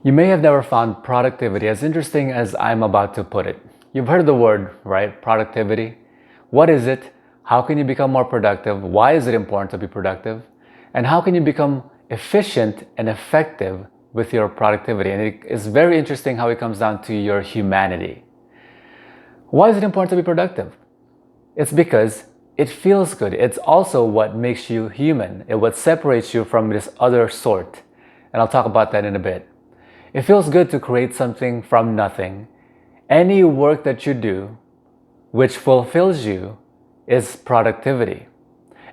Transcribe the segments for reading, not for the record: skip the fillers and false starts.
You may have never found productivity as interesting as I'm about to put it. You've heard the word, right? Productivity. What is it? How can you become more productive? Why is it important to be productive? And how can you become efficient and effective with your productivity? And it is very interesting how it comes down to your humanity. Why is it important to be productive? It's because it feels good. It's also what makes you human. It's what separates you from this other sort. And I'll talk about that in a bit. It feels good to create something from nothing. Any work that you do which fulfills you is productivity.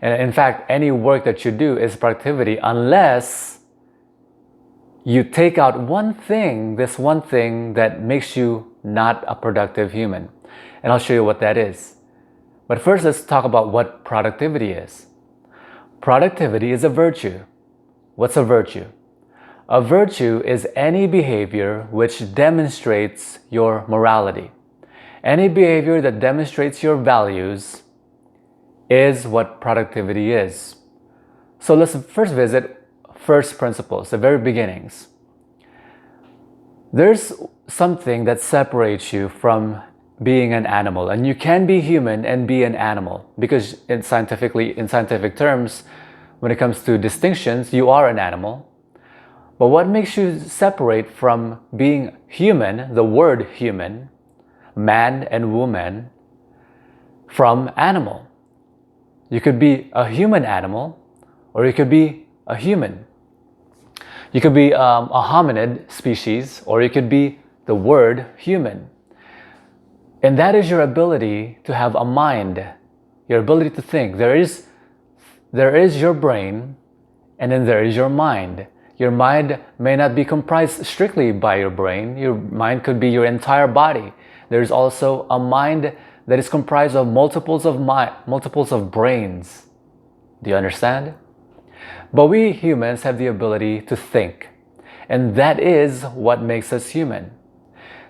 And in fact, any work that you do is productivity unless you take out this one thing that makes you not a productive human. And I'll show you what that is. But first, let's talk about what productivity is. Productivity is a virtue. What's a virtue? A virtue is any behavior which demonstrates your morality. Any behavior that demonstrates your values is what productivity is. So let's first visit first principles, the very beginnings. There's something that separates you from being an animal, and you can be human and be an animal, because in scientific terms, when it comes to distinctions, you are an animal. But what makes you separate from being human, the word human, man and woman, from animal? You could be a human animal, or you could be a human. You could be a hominid species, or you could be the word human. And that is your ability to have a mind, your ability to think. There is your brain, and then there is your mind. Your mind may not be comprised strictly by your brain. Your mind could be your entire body. There's also a mind that is comprised of multiples of brains. Do you understand? But we humans have the ability to think, and that is what makes us human.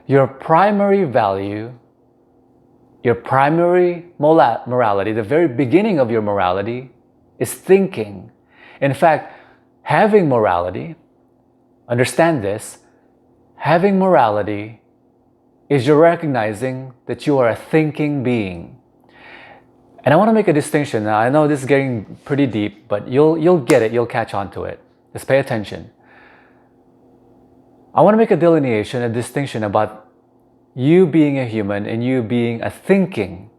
Your primary value, your primary morality, the very beginning of your morality, is thinking. In fact, having morality, understand this, having morality is you recognizing that you are a thinking being. And I want to make a distinction. Now, I know this is getting pretty deep, but you'll get it, you'll catch on to it. Just pay attention. I want to make a delineation, a distinction about you being a human and you being a thinking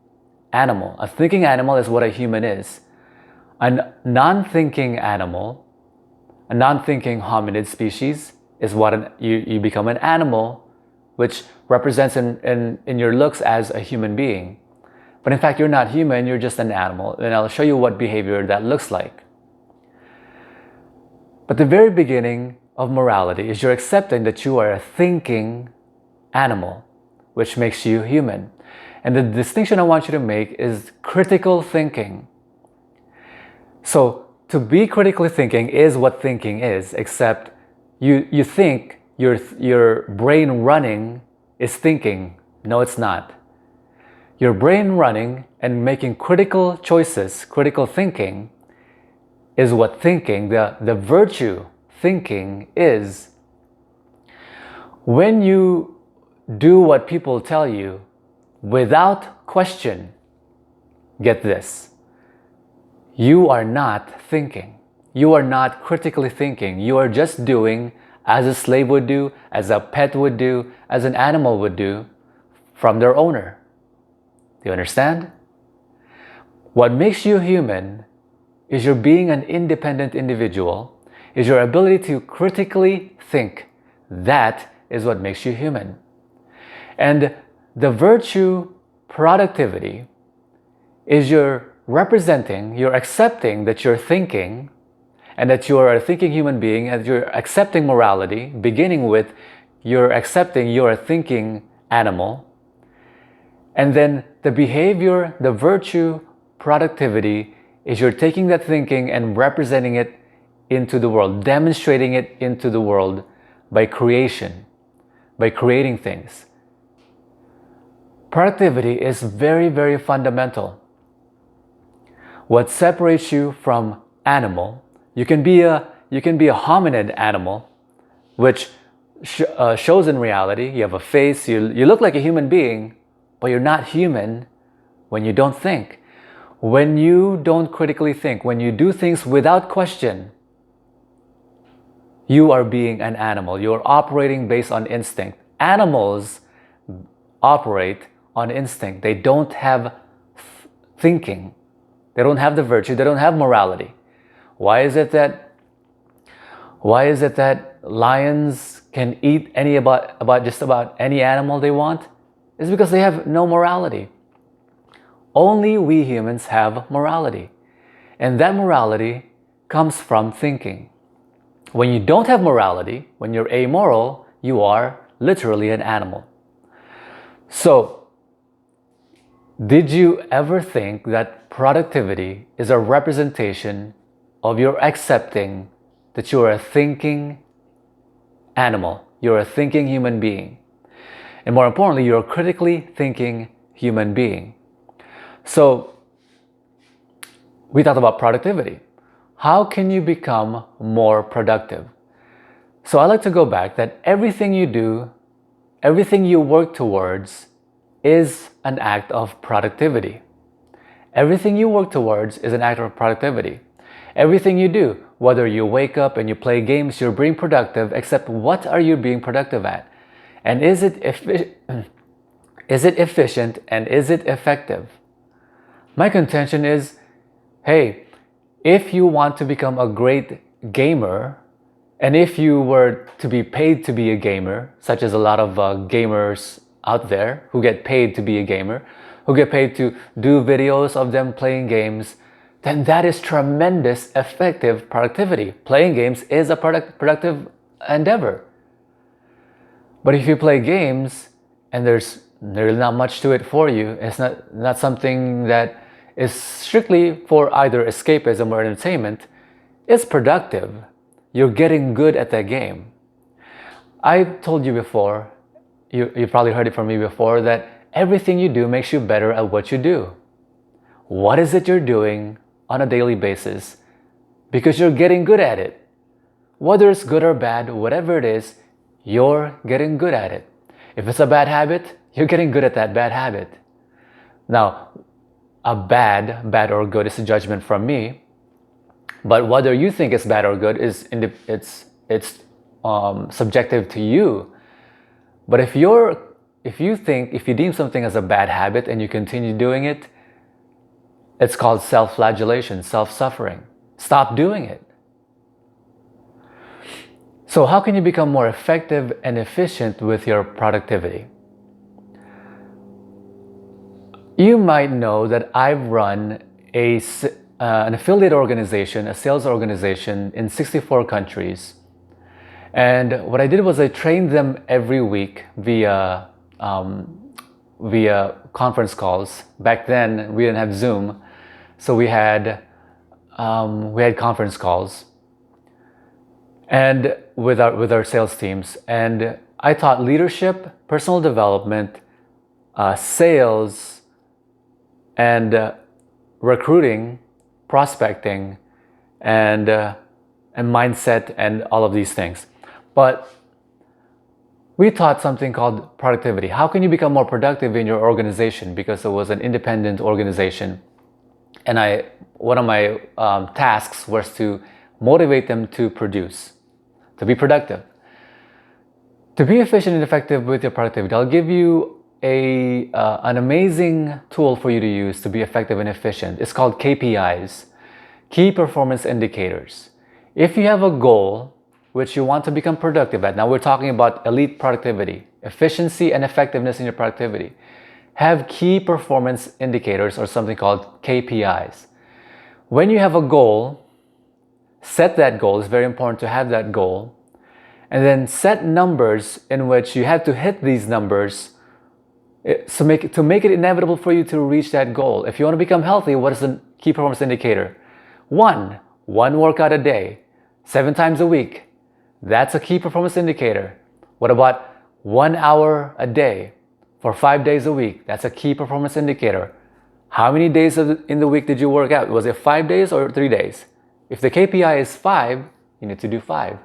animal. A thinking animal is what a human is. A non-thinking animal, a non-thinking hominid species is what you become an animal, which represents in your looks as a human being. But in fact, you're not human, you're just an animal. And I'll show you what behavior that looks like. But the very beginning of morality is you're accepting that you are a thinking animal, which makes you human. And the distinction I want you to make is critical thinking. So to be critically thinking is what thinking is, except you think your brain running is thinking. No, it's not. Your brain running and making critical choices, critical thinking, is what thinking, the virtue thinking is. When you do what people tell you without question, get this, you are not thinking. You are not critically thinking. You are just doing as a slave would do, as a pet would do, as an animal would do from their owner. Do you understand? What makes you human is your being an independent individual, is your ability to critically think. That is what makes you human. And the virtue productivity is you're accepting that you're thinking, and that you are a thinking human being, and you're accepting morality, beginning with you're accepting you're a thinking animal. And then the behavior, the virtue, productivity is you're taking that thinking and representing it into the world, demonstrating it into the world by creation, by creating things. Productivity is very, very fundamental. What separates you from animal, you can be a hominid animal, which shows in reality. You have a face, you look like a human being, but you're not human when you don't think. When you don't critically think, when you do things without question, you are being an animal. You are operating based on instinct. Animals operate on instinct. They don't have thinking. They don't have the virtue. They don't have morality. Why is it that lions can eat just about any animal they want? It's because they have no morality. Only we humans have morality. And that morality comes from thinking. When you don't have morality, when you're amoral, you are literally an animal. So, did you ever think that productivity is a representation of your accepting that you are a thinking animal, you're a thinking human being, and more importantly, you're a critically thinking human being? So, we talked about productivity. How can you become more productive? So I like to go back that everything you do, everything you work towards is an act of productivity. Everything you work towards is an act of productivity. Everything you do, whether you wake up and you play games, you're being productive, except what are you being productive at? And is it efficient and is it effective? My contention is, hey, if you want to become a great gamer, and if you were to be paid to be a gamer, such as a lot of gamers out there who get paid to be a gamer, who get paid to do videos of them playing games, then that is tremendous, effective productivity. Playing games is a productive endeavor. But if you play games and there's not much to it for you, it's not something that is strictly for either escapism or entertainment, it's productive. You're getting good at that game. I told you before, you probably heard it from me before, that everything you do makes you better at what you do. What is it you're doing on a daily basis? Because you're getting good at it. Whether it's good or bad, whatever it is, you're getting good at it. If it's a bad habit, you're getting good at that bad habit. Now, a bad or good is a judgment from me, but whether you think it's bad or good is subjective to you. But if you deem something as a bad habit and you continue doing it, it's called self-flagellation, self-suffering. Stop doing it. So how can you become more effective and efficient with your productivity? You might know that I've run an affiliate organization, a sales organization in 64 countries. And what I did was I trained them every week via conference calls. Back then, we didn't have Zoom, so we had conference calls, and with our sales teams. And I taught leadership, personal development, sales, and recruiting, prospecting, and mindset, and all of these things. But we taught something called productivity. How can you become more productive in your organization? Because it was an independent organization, and one of my tasks was to motivate them to produce, to be productive, to be efficient and effective with your productivity. I'll give you an amazing tool for you to use to be effective and efficient. It's called KPIs, Key Performance Indicators. If you have a goal which you want to become productive at, now we're talking about elite productivity, efficiency and effectiveness in your productivity, have key performance indicators or something called KPIs. When you have a goal, set that goal. It's very important to have that goal, and then set numbers in which you have to hit these numbers to make it inevitable for you to reach that goal. If you want to become healthy, what is the key performance indicator? One workout a day, 7 times a week. That's a key performance indicator. What about 1 hour a day for 5 days a week? That's a key performance indicator. How many days in the week did you work out? Was it 5 days or 3 days? If the KPI is 5, you need to do 5.